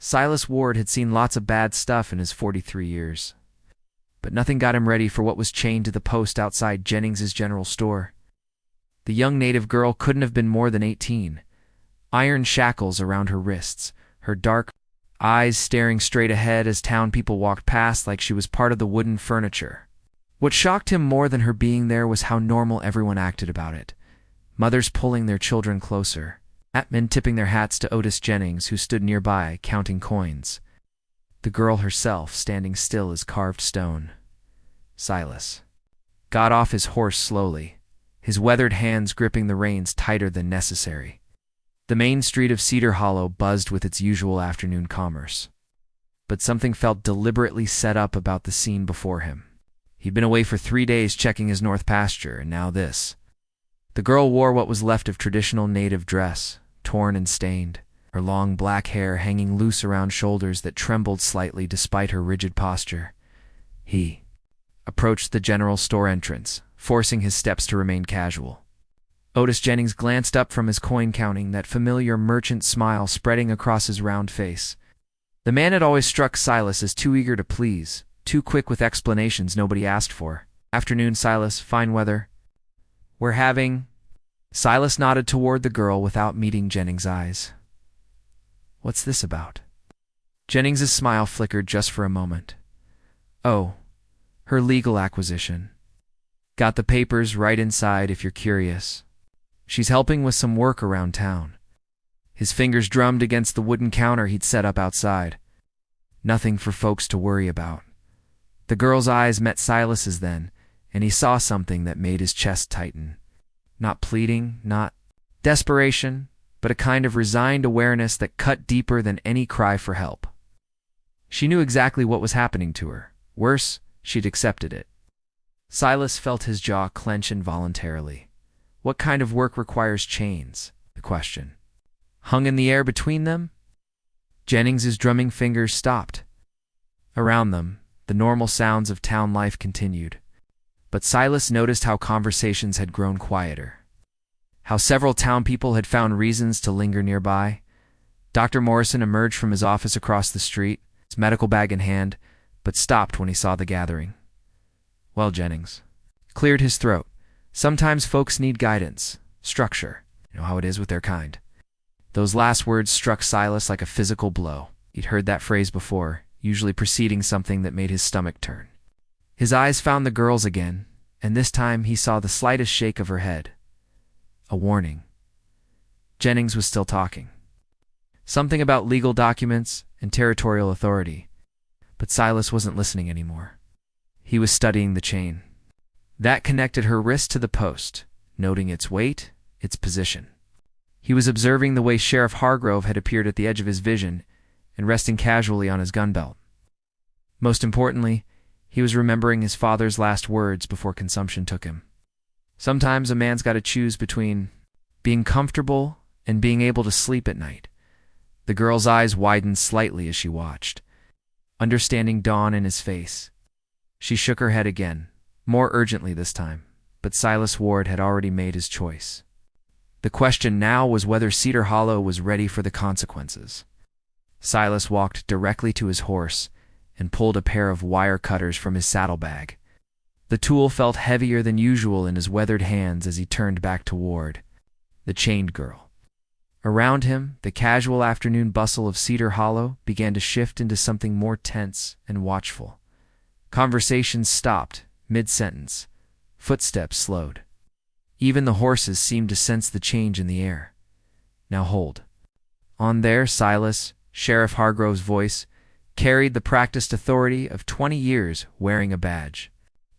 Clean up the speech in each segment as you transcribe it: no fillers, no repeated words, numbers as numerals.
Silas Ward had seen lots of bad stuff in his 43 years, but nothing got him ready for what was chained to the post outside Jennings's general store. The young native girl couldn't have been more than 18, iron shackles around her wrists, her dark eyes staring straight ahead as town people walked past like she was part of the wooden furniture. What shocked him more than her being there was how normal everyone acted about it. Mothers pulling their children closer, men tipping their hats to Otis Jennings, who stood nearby, counting coins. The girl herself standing still as carved stone. Silas got off his horse slowly, his weathered hands gripping the reins tighter than necessary. The main street of Cedar Hollow buzzed with its usual afternoon commerce. But something felt deliberately set up about the scene before him. He'd been away for 3 days checking his north pasture, and now this. The girl wore what was left of traditional native dress, torn and stained, her long black hair hanging loose around shoulders that trembled slightly despite her rigid posture. He approached the general store entrance, forcing his steps to remain casual. Otis Jennings glanced up from his coin counting, that familiar merchant smile spreading across his round face. The man had always struck Silas as too eager to please, too quick with explanations nobody asked for. "Afternoon, Silas. Fine weather." "We're having—" Silas nodded toward the girl without meeting Jennings' eyes. "What's this about?" Jennings's smile flickered just for a moment. "Oh, her legal acquisition. Got the papers right inside if you're curious. She's helping with some work around town." His fingers drummed against the wooden counter he'd set up outside. Nothing for folks to worry about. The girl's eyes met Silas's then, and he saw something that made his chest tighten. Not pleading, not desperation, but a kind of resigned awareness that cut deeper than any cry for help. She knew exactly what was happening to her. Worse, she'd accepted it. Silas felt his jaw clench involuntarily. What kind of work requires chains? The question hung in the air between them. Jennings's drumming fingers stopped. Around them, the normal sounds of town life continued. But Silas noticed how conversations had grown quieter. How several town people had found reasons to linger nearby. Dr. Morrison emerged from his office across the street, his medical bag in hand, but stopped when he saw the gathering. "Well, Jennings," cleared his throat. "Sometimes folks need guidance, structure. You know how it is with their kind." Those last words struck Silas like a physical blow. He'd heard that phrase before, usually preceding something that made his stomach turn. His eyes found the girl's again, and this time he saw the slightest shake of her head. A warning. Jennings was still talking. Something about legal documents and territorial authority. But Silas wasn't listening anymore. He was studying the chain. That connected her wrist to the post, noting its weight, its position. He was observing the way Sheriff Hargrove had appeared at the edge of his vision and resting casually on his gun belt. Most importantly, he was remembering his father's last words before consumption took him. Sometimes a man's got to choose between being comfortable and being able to sleep at night. The girl's eyes widened slightly as she watched, understanding dawn in his face. She shook her head again, more urgently this time, but Silas Ward had already made his choice. The question now was whether Cedar Hollow was ready for the consequences. Silas walked directly to his horse and pulled a pair of wire cutters from his saddlebag. The tool felt heavier than usual in his weathered hands as he turned back to Ward, the chained girl. Around him, the casual afternoon bustle of Cedar Hollow began to shift into something more tense and watchful. Conversations stopped, mid-sentence. Footsteps slowed. Even the horses seemed to sense the change in the air. "Now hold." On there, Silas, Sheriff Hargrove's voice, carried the practiced authority of 20 years wearing a badge.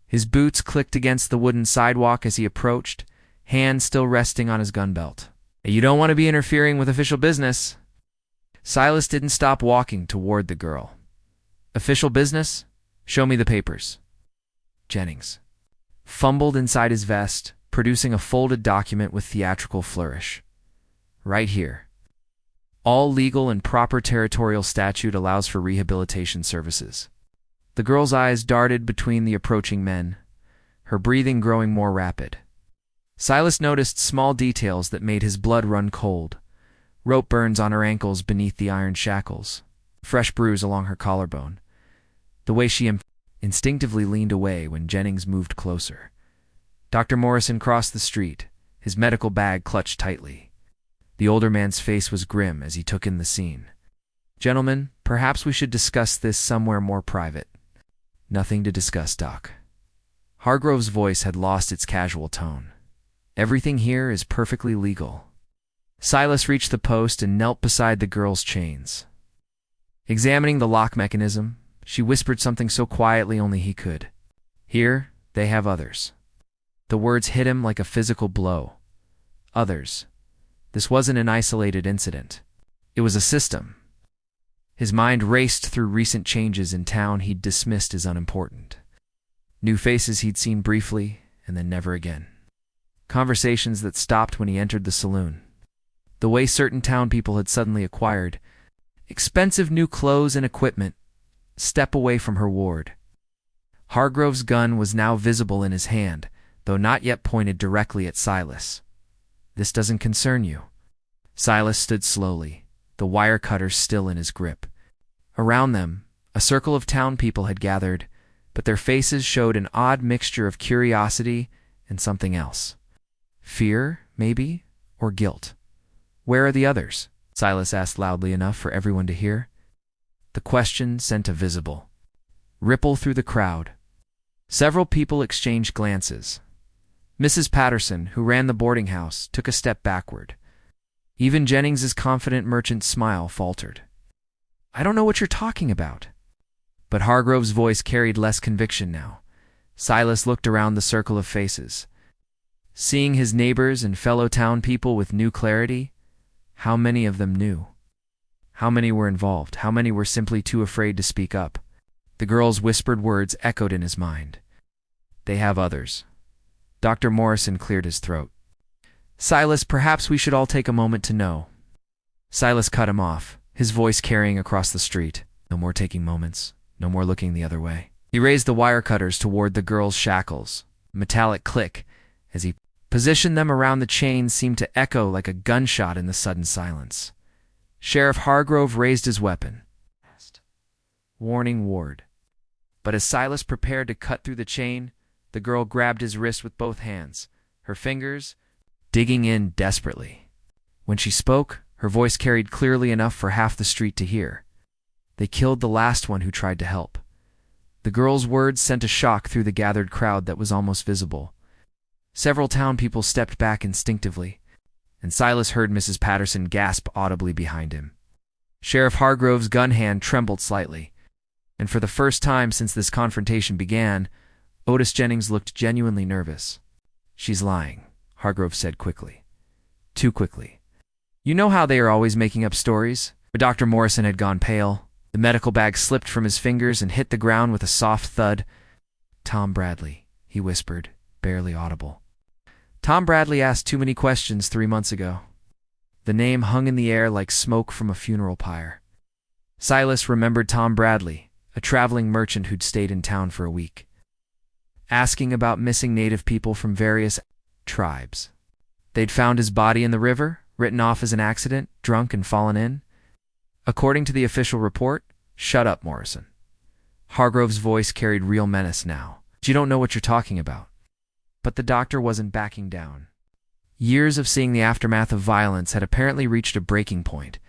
His boots clicked against the wooden sidewalk as he approached, hands still resting on his gun belt. "You don't want to be interfering with official business." Silas didn't stop walking toward the girl. "Official business? Show me the papers." Jennings fumbled inside his vest, producing a folded document with theatrical flourish. "Right here. All legal and proper territorial statute allows for rehabilitation services." The girl's eyes darted between the approaching men, her breathing growing more rapid. Silas noticed small details that made his blood run cold. Rope burns on her ankles beneath the iron shackles. fresh bruise along her collarbone. The way she instinctively leaned away when Jennings moved closer. Dr. Morrison crossed the street, his medical bag clutched tightly. The older man's face was grim as he took in the scene. "Gentlemen, perhaps we should discuss this somewhere more private." "Nothing to discuss, Doc." Hargrove's voice had lost its casual tone. "Everything here is perfectly legal." Silas reached the post and knelt beside the girl's chains. Examining the lock mechanism, she whispered something so quietly only he could. "Here, they have others." The words hit him like a physical blow. Others. This wasn't an isolated incident. It was a system. His mind raced through recent changes in town he'd dismissed as unimportant. New faces he'd seen briefly, and then never again. Conversations that stopped when he entered the saloon. The way certain town people had suddenly acquired expensive new clothes and equipment, step away from her ward. Hargrove's gun was now visible in his hand, though not yet pointed directly at Silas. "This doesn't concern you." Silas stood slowly, the wire cutter still in his grip. Around them, a circle of town people had gathered, but their faces showed an odd mixture of curiosity and something else. Fear, maybe, or guilt. "Where are the others?" Silas asked loudly enough for everyone to hear. The question sent a visible ripple through the crowd. Several people exchanged glances. Mrs. Patterson, who ran the boarding house, took a step backward. Even Jennings's confident merchant smile faltered. "I don't know what you're talking about." But Hargrove's voice carried less conviction now. Silas looked around the circle of faces. Seeing his neighbors and fellow town people with new clarity, how many of them knew? How many were involved? How many were simply too afraid to speak up? The girl's whispered words echoed in his mind. "They have others." Dr. Morrison cleared his throat. "Silas, perhaps we should all take a moment to know." Silas cut him off, his voice carrying across the street. "No more taking moments. No more looking the other way." He raised the wire cutters toward the girl's shackles. A metallic click, as he positioned them around the chains, seemed to echo like a gunshot in the sudden silence. Sheriff Hargrove raised his weapon. "Warning, ward." But as Silas prepared to cut through the chain, the girl grabbed his wrist with both hands, her fingers digging in desperately. When she spoke, her voice carried clearly enough for half the street to hear. "They killed the last one who tried to help." The girl's words sent a shock through the gathered crowd that was almost visible. Several town people stepped back instinctively, and Silas heard Mrs. Patterson gasp audibly behind him. Sheriff Hargrove's gun hand trembled slightly, and for the first time since this confrontation began, Otis Jennings looked genuinely nervous. "She's lying," Hargrove said quickly. Too quickly. "You know how they are always making up stories?" But Dr. Morrison had gone pale. The medical bag slipped from his fingers and hit the ground with a soft thud. "Tom Bradley," he whispered, barely audible. "Tom Bradley asked too many questions 3 months ago." The name hung in the air like smoke from a funeral pyre. Silas remembered Tom Bradley, a traveling merchant who'd stayed in town for a week, asking about missing native people from various tribes. They'd found his body in the river, written off as an accident, drunk and fallen in. According to the official report, "Shut up, Morrison." Hargrove's voice carried real menace now. "You don't know what you're talking about." But the doctor wasn't backing down. Years of seeing the aftermath of violence had apparently reached a breaking point.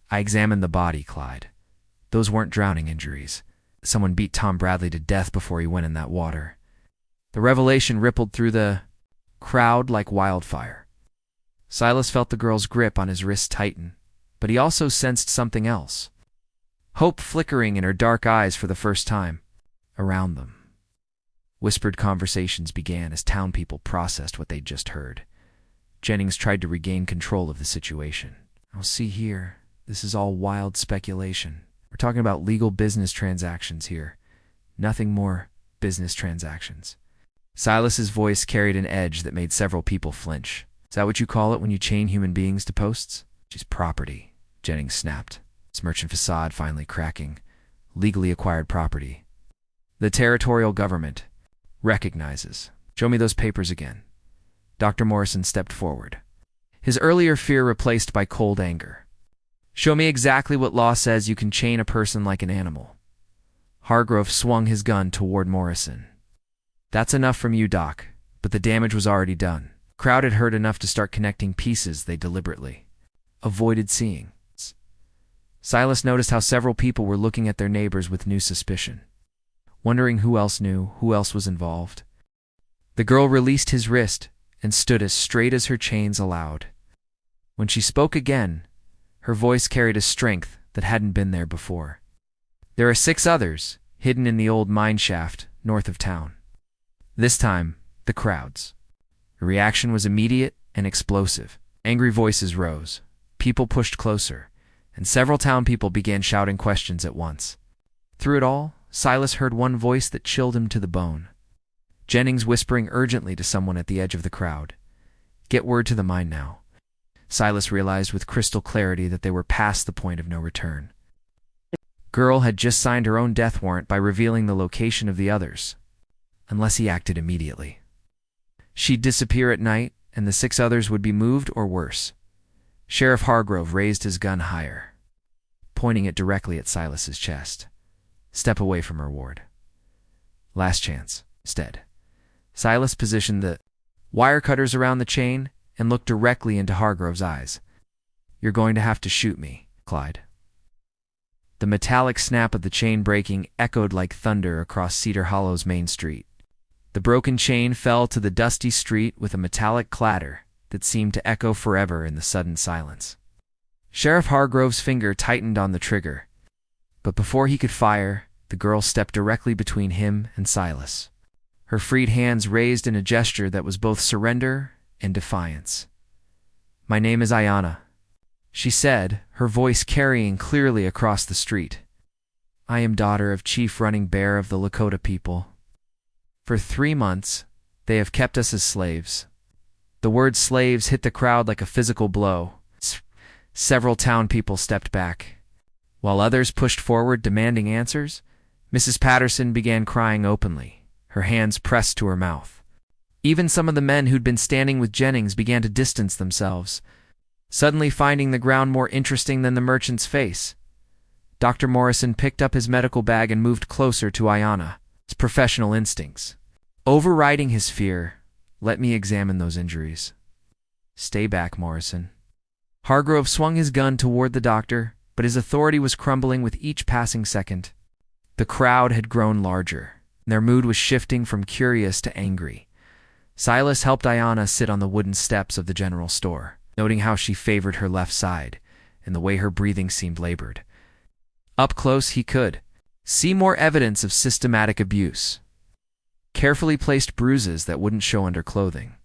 "I examined the body, Clyde. Those weren't drowning injuries. Someone beat Tom Bradley to death before he went in that water." The revelation rippled through the crowd like wildfire. Silas felt the girl's grip on his wrist tighten, but he also sensed something else. Hope flickering in her dark eyes for the first time. Around them, whispered conversations began as town people processed what they'd just heard. Jennings tried to regain control of the situation. "Oh, see here, this is all wild speculation. We're talking about legal business transactions here. Nothing more business transactions." Silas's voice carried an edge that made several people flinch. "Is that what you call it when you chain human beings to posts?" "She's property," Jennings snapped, his merchant facade finally cracking. "Legally acquired property. The territorial government recognizes." "Show me those papers again." Dr. Morrison stepped forward, his earlier fear replaced by cold anger. Show me exactly what law says you can chain a person like an animal. Hargrove swung his gun toward Morrison. That's enough from you, Doc, but the damage was already done. Crowd had heard enough to start connecting pieces they deliberately avoided seeing. Silas noticed how several people were looking at their neighbors with new suspicion, wondering who else knew, who else was involved. The girl released his wrist and stood as straight as her chains allowed. When she spoke again, her voice carried a strength that hadn't been there before. There are 6 others, hidden in the old mine shaft north of town. This time, the crowds. The reaction was immediate and explosive. Angry voices rose, people pushed closer, and several town people began shouting questions at once. Through it all, Silas heard one voice that chilled him to the bone. Jennings whispering urgently to someone at the edge of the crowd. Get word to the mine now. Silas realized with crystal clarity that they were past the point of no return. Girl had just signed her own death warrant by revealing the location of the others, unless he acted immediately. She'd disappear at night, and the 6 others would be moved or worse. Sheriff Hargrove raised his gun higher, pointing it directly at Silas's chest. Step away from her, Ward. Last chance. Instead, Silas positioned the wire cutters around the chain and looked directly into Hargrove's eyes. You're going to have to shoot me, Clyde. The metallic snap of the chain breaking echoed like thunder across Cedar Hollow's main street. The broken chain fell to the dusty street with a metallic clatter that seemed to echo forever in the sudden silence. Sheriff Hargrove's finger tightened on the trigger, but before he could fire, the girl stepped directly between him and Silas. Her freed hands raised in a gesture that was both surrender and defiance. My name is Ayanna, she said, her voice carrying clearly across the street. I am daughter of Chief Running Bear of the Lakota people. For 3 months, they have kept us as slaves. The word slaves hit the crowd like a physical blow. Several town people stepped back. While others pushed forward demanding answers, Mrs. Patterson began crying openly, her hands pressed to her mouth. Even some of the men who'd been standing with Jennings began to distance themselves, suddenly finding the ground more interesting than the merchant's face. Dr. Morrison picked up his medical bag and moved closer to Ayanna, his professional instincts. Overriding his fear, let me examine those injuries. Stay back, Morrison. Hargrove swung his gun toward the doctor, but his authority was crumbling with each passing second. The crowd had grown larger. Their mood was shifting from curious to angry. Silas helped Ayanna sit on the wooden steps of the general store, noting how she favored her left side and the way her breathing seemed labored. Up close, he could see more evidence of systematic abuse. Carefully placed bruises that wouldn't show under clothing.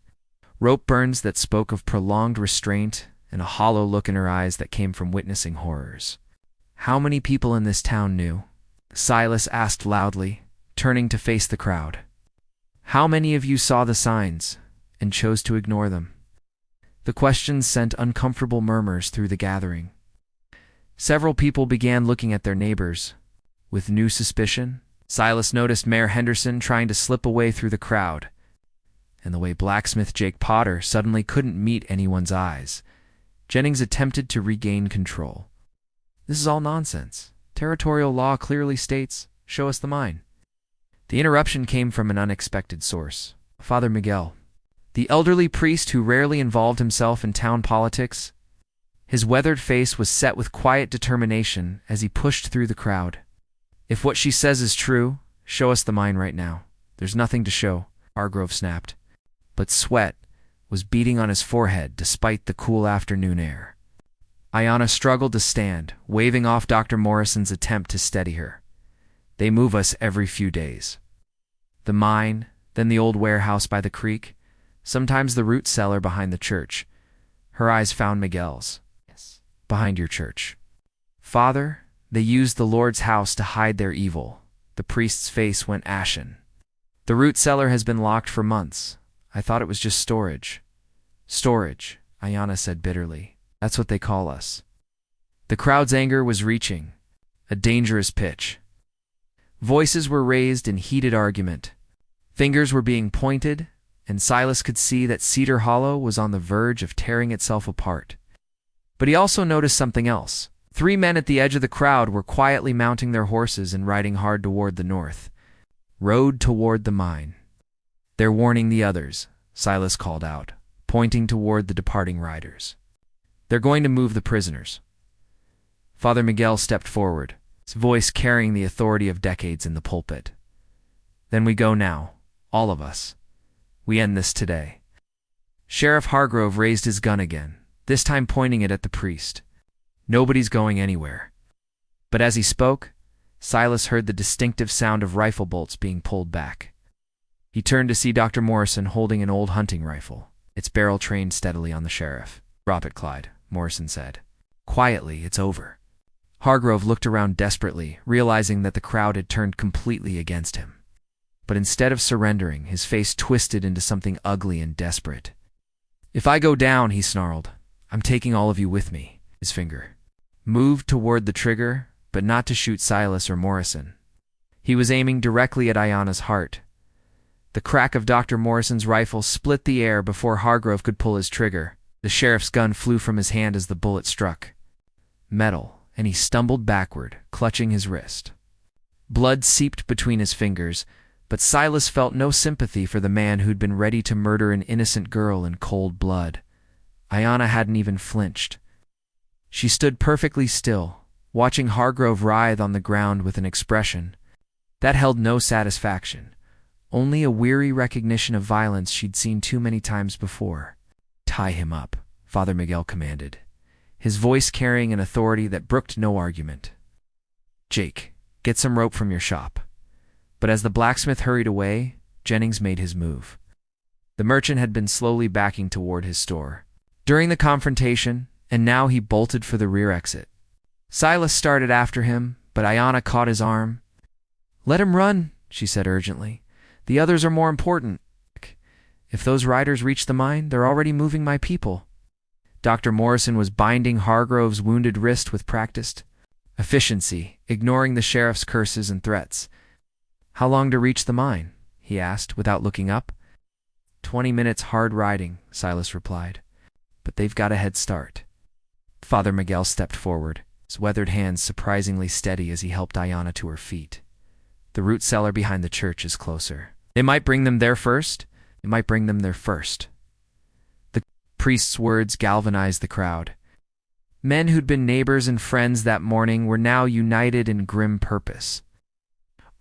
Rope burns that spoke of prolonged restraint and a hollow look in her eyes that came from witnessing horrors. How many people in this town knew? Silas asked loudly, turning to face the crowd. How many of you saw the signs and chose to ignore them? The questions sent uncomfortable murmurs through the gathering. Several people began looking at their neighbors with new suspicion. Silas noticed Mayor Henderson trying to slip away through the crowd, and the way blacksmith Jake Potter suddenly couldn't meet anyone's eyes. Jennings attempted to regain control. This is all nonsense. Territorial law clearly states, show us the mine. The interruption came from an unexpected source. Father Miguel, the elderly priest who rarely involved himself in town politics. His weathered face was set with quiet determination as he pushed through the crowd. If what she says is true, show us the mine right now. There's nothing to show, Hargrove snapped. But sweat was beading on his forehead despite the cool afternoon air. Ayanna struggled to stand, waving off Dr. Morrison's attempt to steady her. They move us every few days. The mine, then the old warehouse by the creek, sometimes the root cellar behind the church. Her eyes found Miguel's. Yes. Behind your church. Father, they used the Lord's house to hide their evil. The priest's face went ashen. The root cellar has been locked for months. I thought it was just storage. Storage, Ayanna said bitterly. That's what they call us. The crowd's anger was reaching a dangerous pitch. Voices were raised in heated argument. Fingers were being pointed, and Silas could see that Cedar Hollow was on the verge of tearing itself apart. But he also noticed something else. 3 men at the edge of the crowd were quietly mounting their horses and riding hard toward the north. Road toward the mine. "They're warning the others," Silas called out, pointing toward the departing riders. "They're going to move the prisoners." Father Miguel stepped forward, his voice carrying the authority of decades in the pulpit. "Then we go now, all of us. We end this today." Sheriff Hargrove raised his gun again, this time pointing it at the priest. "Nobody's going anywhere." But as he spoke, Silas heard the distinctive sound of rifle bolts being pulled back. He turned to see Dr. Morrison holding an old hunting rifle, its barrel trained steadily on the sheriff. "Drop it, Clyde," Morrison said. "Quietly, it's over." Hargrove looked around desperately, realizing that the crowd had turned completely against him. But instead of surrendering, his face twisted into something ugly and desperate. "If I go down," he snarled, "I'm taking all of you with me." His finger moved toward the trigger, but not to shoot Silas or Morrison. He was aiming directly at Ayana's heart. The crack of Dr. Morrison's rifle split the air before Hargrove could pull his trigger. The sheriff's gun flew from his hand as the bullet struck metal, and he stumbled backward, clutching his wrist. Blood seeped between his fingers, but Silas felt no sympathy for the man who'd been ready to murder an innocent girl in cold blood. Ayana hadn't even flinched. She stood perfectly still, watching Hargrove writhe on the ground with an expression that held no satisfaction, only a weary recognition of violence she'd seen too many times before. "Tie him up," Father Miguel commanded, his voice carrying an authority that brooked no argument. "Jake, get some rope from your shop." But as the blacksmith hurried away, Jennings made his move. The merchant had been slowly backing toward his store during the confrontation, and now he bolted for the rear exit. Silas started after him, but Ayana caught his arm. "Let him run," she said urgently. "The others are more important. If those riders reach the mine, they're already moving my people." Dr. Morrison was binding Hargrove's wounded wrist with practiced efficiency, ignoring the sheriff's curses and threats. "How long to reach the mine?" he asked, without looking up. 20 minutes hard riding," Silas replied. "But they've got a head start." Father Miguel stepped forward, his weathered hands surprisingly steady as he helped Ayana to her feet. "The root cellar behind the church is closer. It might bring them there first. It might bring them there first." The priest's words galvanized the crowd. Men who'd been neighbors and friends that morning were now united in grim purpose,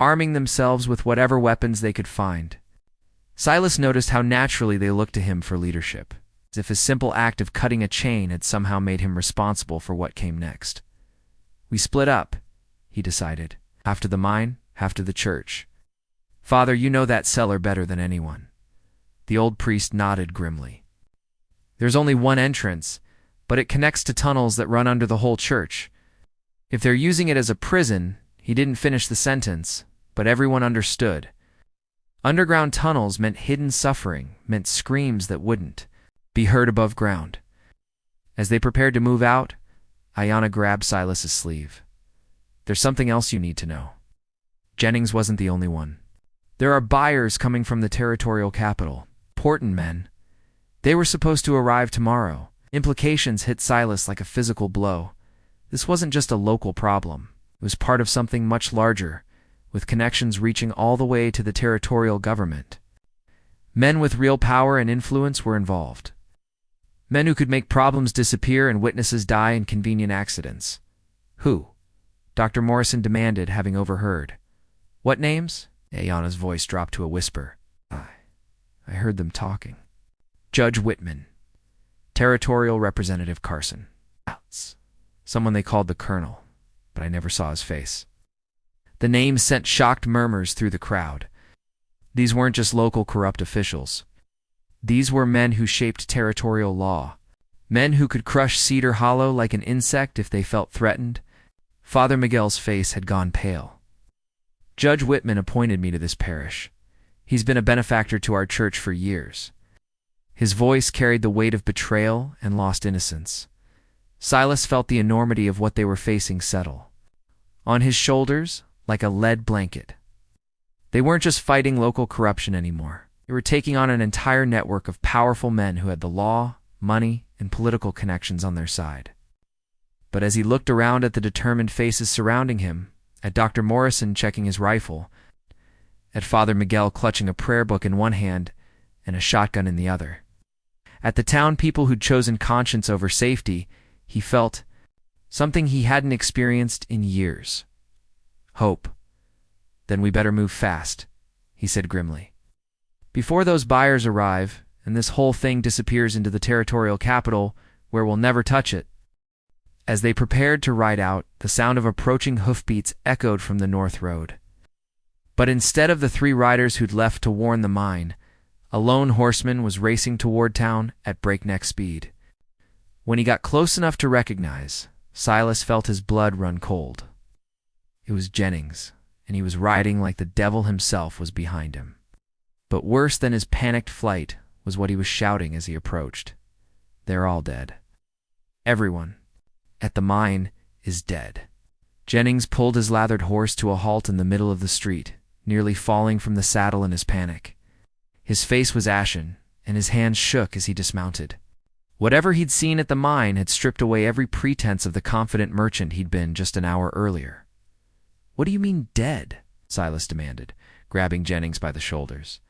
arming themselves with whatever weapons they could find. Silas noticed how naturally they looked to him for leadership, as if his simple act of cutting a chain had somehow made him responsible for what came next. "We split up," he decided. "Half to the mine, half to the church. Father, you know that cellar better than anyone." The old priest nodded grimly. "There's only one entrance, but it connects to tunnels that run under the whole church. If they're using it as a prison," he didn't finish the sentence, but everyone understood. Underground tunnels meant hidden suffering, meant screams that wouldn't be heard above ground. As they prepared to move out, Ayana grabbed Silas's sleeve. "There's something else you need to know." Jennings wasn't the only one. "There are buyers coming from the territorial capital. Important men. They were supposed to arrive tomorrow." Implications hit Silas like a physical blow. This wasn't just a local problem. It was part of something much larger, with connections reaching all the way to the territorial government. Men with real power and influence were involved. Men who could make problems disappear and witnesses die in convenient accidents. "Who?" Dr. Morrison demanded, having overheard. "What names?" Ayana's voice dropped to a whisper. I heard them talking." "Judge Whitman. Territorial Representative Carson. Someone they called the Colonel, but I never saw his face." The name sent shocked murmurs through the crowd. These weren't just local corrupt officials. These were men who shaped territorial law. Men who could crush Cedar Hollow like an insect if they felt threatened. Father Miguel's face had gone pale. "Judge Whitman appointed me to this parish. He's been a benefactor to our church for years." His voice carried the weight of betrayal and lost innocence. Silas felt the enormity of what they were facing settle on his shoulders like a lead blanket. They weren't just fighting local corruption anymore. They were taking on an entire network of powerful men who had the law, money, and political connections on their side. But as he looked around at the determined faces surrounding him, at Dr. Morrison checking his rifle, at Father Miguel clutching a prayer book in one hand and a shotgun in the other, at the town people who'd chosen conscience over safety, he felt something he hadn't experienced in years. Hope. Then we better move fast, he said grimly. Before those buyers arrive, and this whole thing disappears into the territorial capital, where we'll never touch it. As they prepared to ride out, the sound of approaching hoofbeats echoed from the north road. But instead of the three riders who'd left to warn the mine, a lone horseman was racing toward town at breakneck speed. When he got close enough to recognize, Silas felt his blood run cold. It was Jennings, and he was riding like the devil himself was behind him. But worse than his panicked flight was what he was shouting as he approached. They're all dead. Everyone at the mine is dead. Jennings pulled his lathered horse to a halt in the middle of the street, nearly falling from the saddle in his panic. His face was ashen, and his hands shook as he dismounted. Whatever he'd seen at the mine had stripped away every pretense of the confident merchant he'd been just an hour earlier. "What do you mean, dead?" Silas demanded, grabbing Jennings by the shoulders.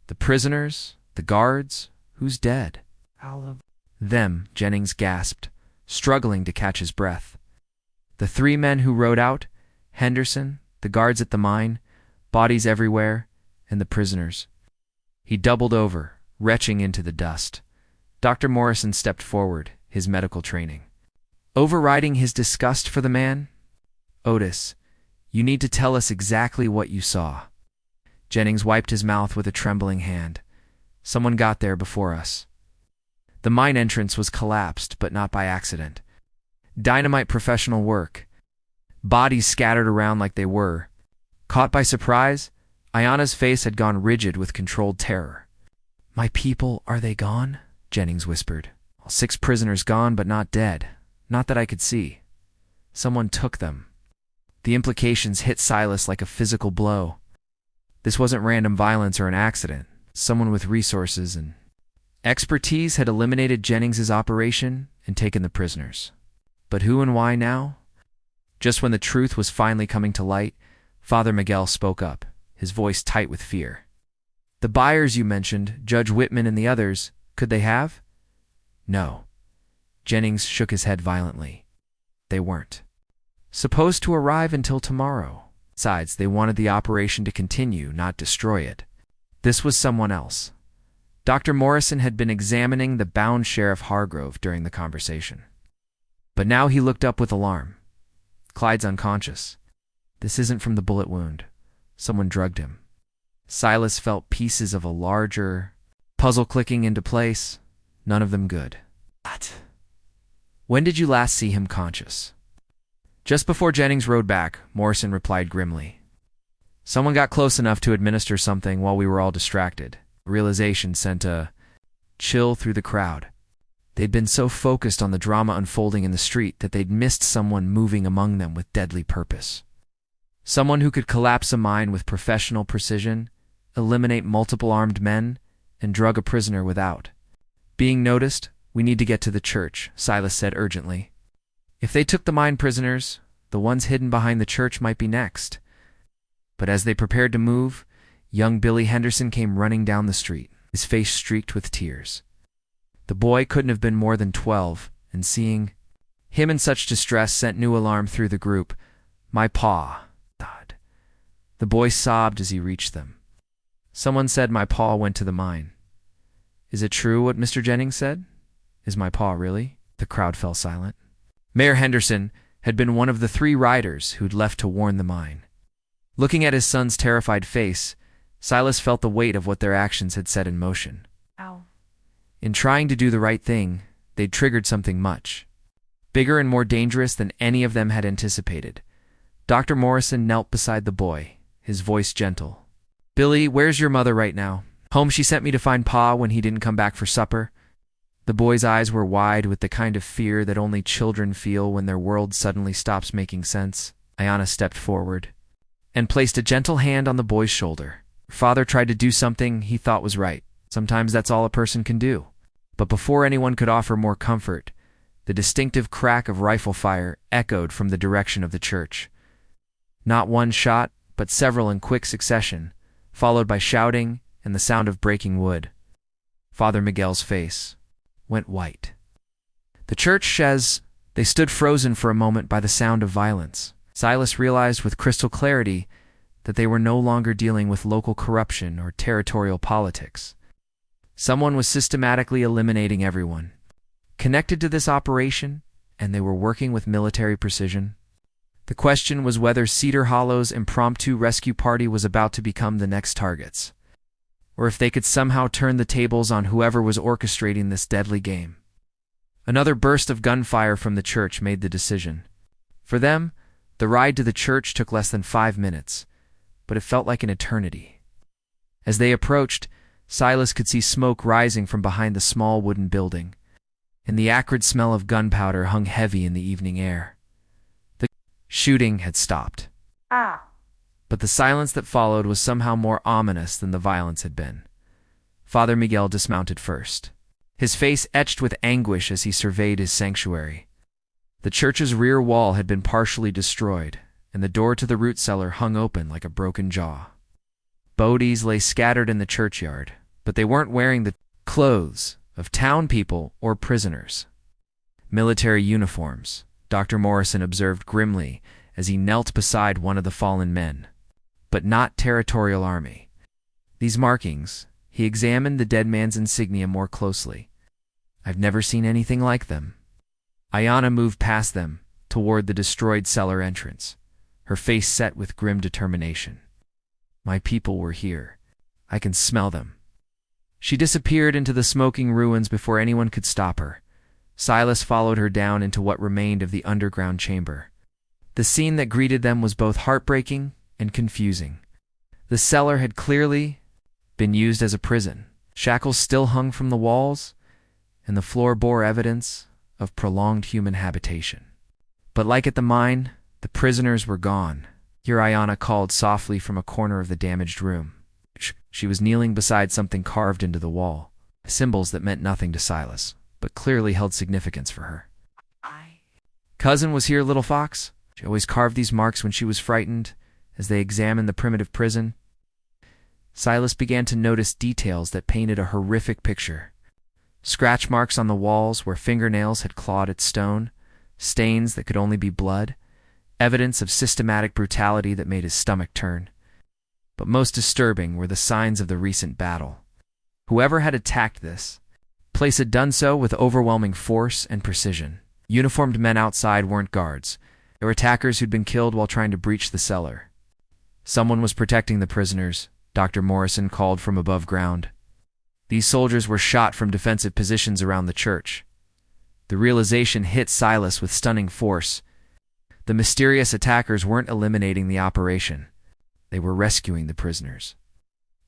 "The prisoners? The guards? Who's dead?" "All of them," Jennings gasped, struggling to catch his breath. The three men who rode out, Henderson, the guards at the mine, bodies everywhere, and the prisoners. He doubled over, retching into the dust. Dr. Morrison stepped forward, his medical training overriding his disgust for the man. "Otis, you need to tell us exactly what you saw." Jennings wiped his mouth with a trembling hand. "Someone got there before us." The mine entrance was collapsed, but not by accident. Dynamite professional work. Bodies scattered around like they were. Caught by surprise, Ayana's face had gone rigid with controlled terror. "My people, are they gone?" Jennings whispered. "All 6 prisoners gone, but not dead. Not that I could see. Someone took them." The implications hit Silas like a physical blow. This wasn't random violence or an accident. Someone with resources and expertise had eliminated Jennings's operation and taken the prisoners. But who and why now? Just when the truth was finally coming to light, Father Miguel spoke up, his voice tight with fear. "The buyers you mentioned, Judge Whitman and the others, could they have?" "No." Jennings shook his head violently. "They weren't supposed to arrive until tomorrow. Besides, they wanted the operation to continue, not destroy it. This was someone else." Dr. Morrison had been examining the bound Sheriff Hargrove during the conversation. But now he looked up with alarm. "Clyde's unconscious. This isn't from the bullet wound. Someone drugged him." Silas felt pieces of a larger puzzle clicking into place, none of them good. "What? When did you last see him conscious?" Just before Jennings rode back, Morrison replied grimly. "Someone got close enough to administer something while we were all distracted." Realization sent a chill through the crowd. They'd been so focused on the drama unfolding in the street that they'd missed someone moving among them with deadly purpose. Someone who could collapse a mine with professional precision, eliminate multiple armed men, and drug a prisoner without being noticed. "We need to get to the church," Silas said urgently. If they took the mine prisoners, the ones hidden behind the church might be next. But as they prepared to move, young Billy Henderson came running down the street, his face streaked with tears. The boy couldn't have been more than 12, and seeing him in such distress sent new alarm through the group. "My paw." The boy sobbed as he reached them. "Someone said my paw went to the mine." "Is it true what Mr. Jennings said? Is my paw really?" The crowd fell silent. Mayor Henderson had been one of the 3 riders who'd left to warn the mine. Looking at his son's terrified face, Silas felt the weight of what their actions had set in motion. Ow. In trying to do the right thing, they'd triggered something much bigger and more dangerous than any of them had anticipated. Dr. Morrison knelt beside the boy, his voice gentle. "Billy, where's your mother right now? Home. She sent me to find Pa when he didn't come back for supper." The boy's eyes were wide with the kind of fear that only children feel when their world suddenly stops making sense. Ayana stepped forward and placed a gentle hand on the boy's shoulder. Her father tried to do something he thought was right. Sometimes that's all a person can do. But before anyone could offer more comfort, The distinctive crack of rifle fire echoed from the direction of the church. Not one shot, but several in quick succession, followed by shouting and the sound of breaking wood. Father Miguel's face went white. The church as they stood frozen for a moment by the sound of violence. Silas realized with crystal clarity that they were no longer dealing with local corruption or territorial politics. Someone was systematically eliminating everyone connected to this operation, and they were working with military precision. The question was whether Cedar Hollow's impromptu rescue party was about to become the next targets, or if they could somehow turn the tables on whoever was orchestrating this deadly game. Another burst of gunfire from the church made the decision. For them, the ride to the church took less than 5 minutes, but it felt like an eternity. As they approached, Silas could see smoke rising from behind the small wooden building, and the acrid smell of gunpowder hung heavy in the evening air. The shooting had stopped. But the silence that followed was somehow more ominous than the violence had been. Father Miguel dismounted first, his face etched with anguish as he surveyed his sanctuary. The church's rear wall had been partially destroyed, and the door to the root cellar hung open like a broken jaw. Bodies lay scattered in the churchyard, but they weren't wearing the clothes of town people or prisoners. Military uniforms, Dr. Morrison observed grimly as he knelt beside one of the fallen men, but not territorial army. These markings, he examined the dead man's insignia more closely. I've never seen anything like them. Ayana moved past them, toward the destroyed cellar entrance, her face set with grim determination. My people were here. I can smell them. She disappeared into the smoking ruins before anyone could stop her. Silas followed her down into what remained of the underground chamber. The scene that greeted them was both heartbreaking and confusing. The cellar had clearly been used as a prison. Shackles still hung from the walls, and the floor bore evidence of prolonged human habitation. But like at the mine, the prisoners were gone. Here Ayana called softly from a corner of the damaged room. She was kneeling beside something carved into the wall, symbols that meant nothing to Silas, but clearly held significance for her. Cousin was here, little fox. She always carved these marks when she was frightened, as they examined the primitive prison. Silas began to notice details that painted a horrific picture. Scratch marks on the walls where fingernails had clawed at stone, stains that could only be blood, evidence of systematic brutality that made his stomach turn. But most disturbing were the signs of the recent battle. Whoever had attacked this place had done so with overwhelming force and precision. Uniformed men outside weren't guards. They were attackers who'd been killed while trying to breach the cellar. Someone was protecting the prisoners, Dr. Morrison called from above ground. These soldiers were shot from defensive positions around the church. The realization hit Silas with stunning force. The mysterious attackers weren't eliminating the operation. They were rescuing the prisoners.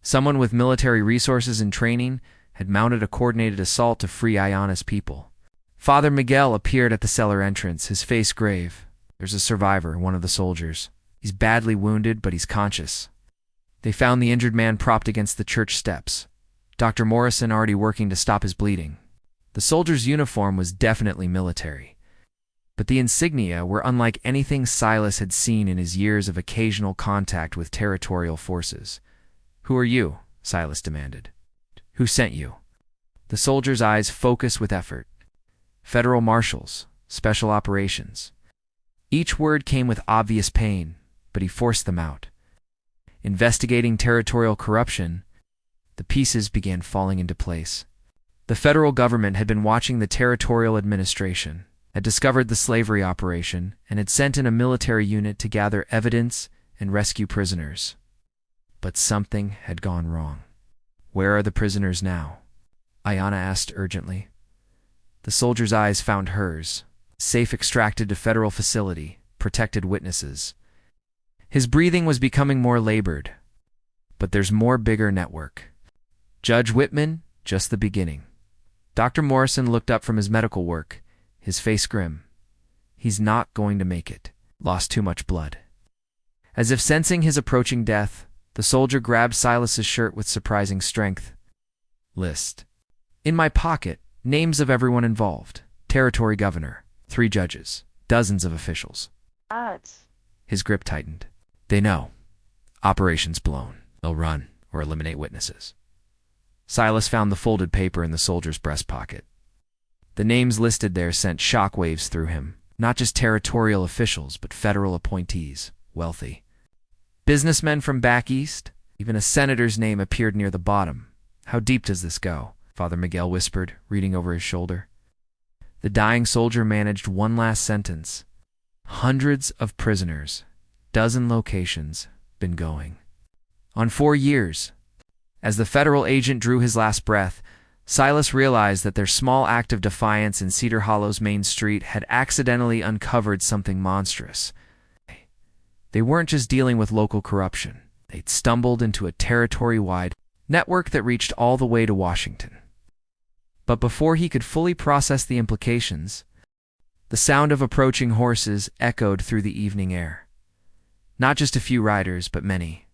Someone with military resources and training had mounted a coordinated assault to free Ayana's people. Father Miguel appeared at the cellar entrance, his face grave. There's a survivor, one of the soldiers. He's badly wounded, but he's conscious. They found the injured man propped against the church steps, Dr. Morrison already working to stop his bleeding. The soldier's uniform was definitely military, but the insignia were unlike anything Silas had seen in his years of occasional contact with territorial forces. "Who are you?" Silas demanded. "Who sent you?" The soldier's eyes focused with effort. "Federal Marshals, Special Operations." Each word came with obvious pain, but he forced them out. Investigating territorial corruption, the pieces began falling into place. The federal government had been watching the territorial administration, had discovered the slavery operation, and had sent in a military unit to gather evidence and rescue prisoners. But something had gone wrong. "Where are the prisoners now?" Ayana asked urgently. The soldier's eyes found hers. Safe extracted to federal facility, protected witnesses. His breathing was becoming more labored. But there's more bigger network. Judge Whitman, just the beginning. Dr. Morrison looked up from his medical work, his face grim. He's not going to make it. Lost too much blood. As if sensing his approaching death, the soldier grabbed Silas's shirt with surprising strength. "List. In my pocket, names of everyone involved. territory governor, 3 judges, dozens of officials. What? His grip tightened. They know. Operation's blown. They'll run or eliminate witnesses. Silas found the folded paper in the soldier's breast pocket. The names listed there sent shockwaves through him. Not just territorial officials, but federal appointees, wealthy. Businessmen from back east? Even a senator's name appeared near the bottom. How deep does this go? Father Miguel whispered, reading over his shoulder. The dying soldier managed one last sentence. Hundreds of prisoners, dozen locations, been going. On 4 years. As the federal agent drew his last breath, Silas realized that their small act of defiance in Cedar Hollow's main street had accidentally uncovered something monstrous. They weren't just dealing with local corruption. They'd stumbled into a territory-wide network that reached all the way to Washington. But before he could fully process the implications, the sound of approaching horses echoed through the evening air. Not just a few riders, but many.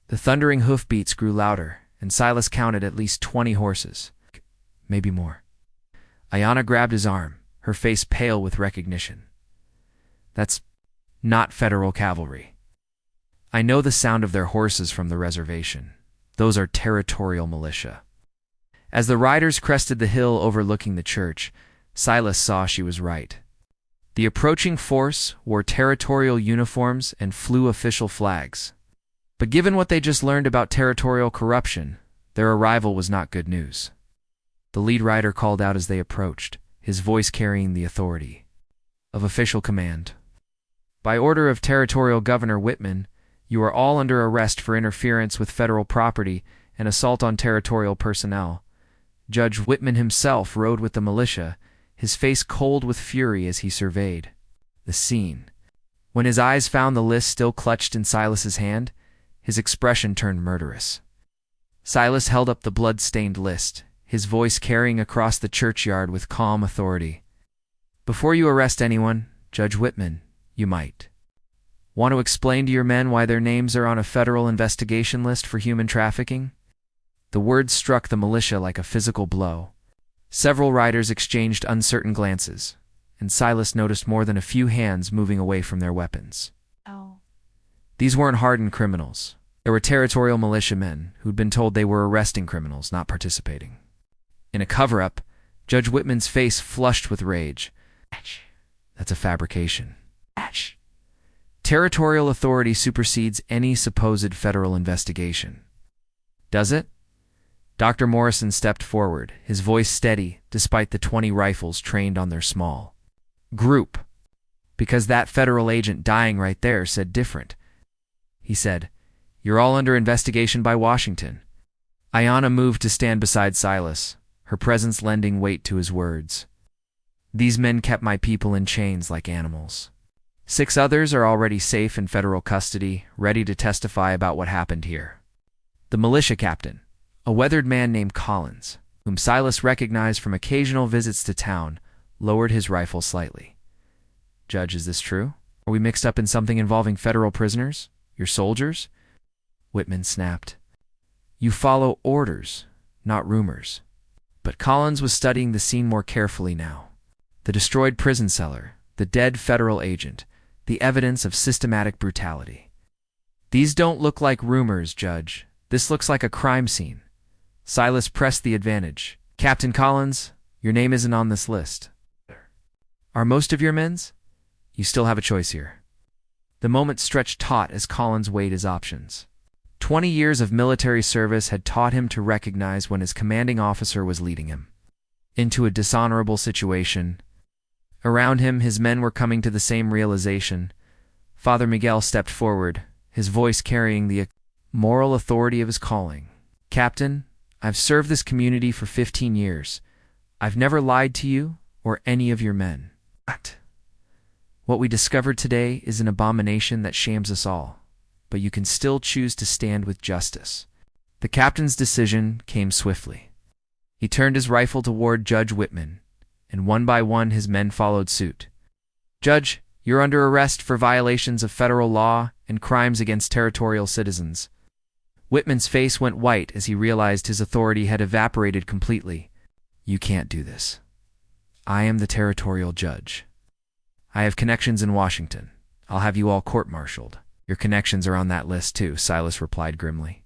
The thundering hoofbeats grew louder, and Silas counted at least 20 horses. Maybe more. Ayana grabbed his arm, her face pale with recognition. That's not federal cavalry. I know the sound of their horses from the reservation. Those are territorial militia. As the riders crested the hill overlooking the church, Silas saw she was right. The approaching force wore territorial uniforms and flew official flags. But given what they just learned about territorial corruption, their arrival was not good news. The lead rider called out as they approached, his voice carrying the authority of official command. By order of Territorial Governor Whitman, you are all under arrest for interference with federal property and assault on territorial personnel. Judge Whitman himself rode with the militia, his face cold with fury as he surveyed the scene. When his eyes found the list still clutched in Silas's hand, his expression turned murderous. Silas held up the blood-stained list, his voice carrying across the churchyard with calm authority. Before you arrest anyone, Judge Whitman, you might want to explain to your men why their names are on a federal investigation list for human trafficking? The words struck the militia like a physical blow. Several riders exchanged uncertain glances, and Silas noticed more than a few hands moving away from their weapons. Oh. These weren't hardened criminals. They were territorial militiamen who'd been told they were arresting criminals, not participating. In a cover-up, Judge Whitman's face flushed with rage. That's a fabrication. Territorial authority supersedes any supposed federal investigation. Does it? Dr. Morrison stepped forward, his voice steady despite the 20 rifles trained on their small group. Because that federal agent dying right there said different. He said, "You're all under investigation by Washington." Ayana moved to stand beside Silas, her presence lending weight to his words. These men kept my people in chains like animals. 6 others are already safe in federal custody, ready to testify about what happened here. The militia captain, a weathered man named Collins, whom Silas recognized from occasional visits to town, lowered his rifle slightly. Judge, is this true? Are we mixed up in something involving federal prisoners? Your soldiers? Whitman snapped. You follow orders, not rumors. But Collins was studying the scene more carefully now. The destroyed prison cellar, the dead federal agent, the evidence of systematic brutality. These don't look like rumors, Judge. This looks like a crime scene. Silas pressed the advantage. Captain Collins, your name isn't on this list. Are most of your men's? You still have a choice here. The moment stretched taut as Collins weighed his options. 20 years of military service had taught him to recognize when his commanding officer was leading him into a dishonorable situation. Around him, his men were coming to the same realization. Father Miguel stepped forward, his voice carrying the moral authority of his calling. Captain, I've served this community for 15 years. I've never lied to you or any of your men. What we discovered today is an abomination that shames us all, but you can still choose to stand with justice. The captain's decision came swiftly. He turned his rifle toward Judge Whitman, and one by one his men followed suit. Judge, you're under arrest for violations of federal law and crimes against territorial citizens. Whitman's face went white as he realized his authority had evaporated completely. You can't do this. I am the territorial judge. I have connections in Washington. I'll have you all court-martialed. Your connections are on that list, too, Silas replied grimly.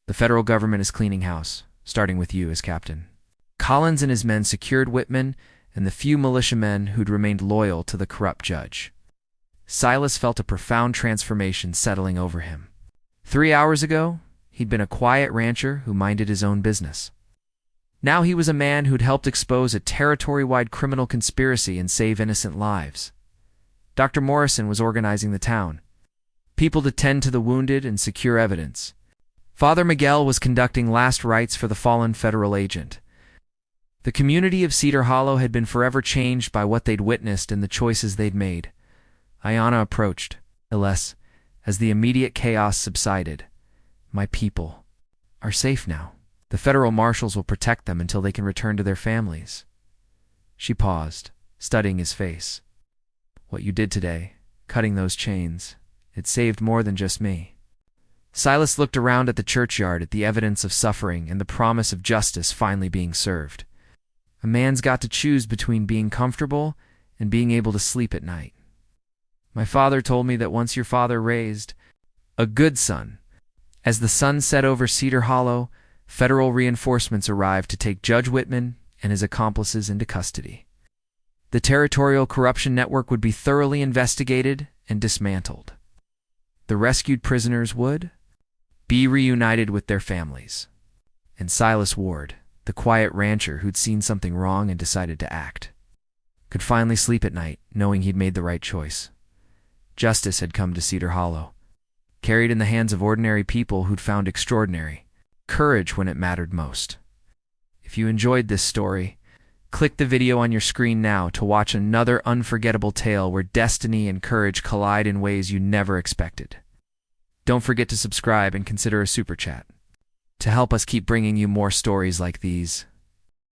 The federal government is cleaning house, starting with you as captain. Collins and his men secured Whitman and the few militiamen who'd remained loyal to the corrupt judge. Silas felt a profound transformation settling over him. 3 hours ago, he'd been a quiet rancher who minded his own business. Now he was a man who'd helped expose a territory-wide criminal conspiracy and save innocent lives. Dr. Morrison was organizing the town, people to tend to the wounded and secure evidence. Father Miguel was conducting last rites for the fallen federal agent. The community of Cedar Hollow had been forever changed by what they'd witnessed and the choices they'd made. Ayanna approached, Iles, as the immediate chaos subsided. My people are safe now. The federal marshals will protect them until they can return to their families. She paused, studying his face. What you did today, cutting those chains, it saved more than just me. Silas looked around at the churchyard at the evidence of suffering and the promise of justice finally being served. A man's got to choose between being comfortable and being able to sleep at night. My father told me that once your father raised a good son. As the sun set over Cedar Hollow, federal reinforcements arrived to take Judge Whitman and his accomplices into custody. The territorial corruption network would be thoroughly investigated and dismantled. The rescued prisoners would be reunited with their families. And Silas Ward, the quiet rancher who'd seen something wrong and decided to act, could finally sleep at night knowing he'd made the right choice. Justice had come to Cedar Hollow, carried in the hands of ordinary people who'd found extraordinary courage when it mattered most. If you enjoyed this story, click the video on your screen now to watch another unforgettable tale where destiny and courage collide in ways you never expected. Don't forget to subscribe and consider a super chat to help us keep bringing you more stories like these.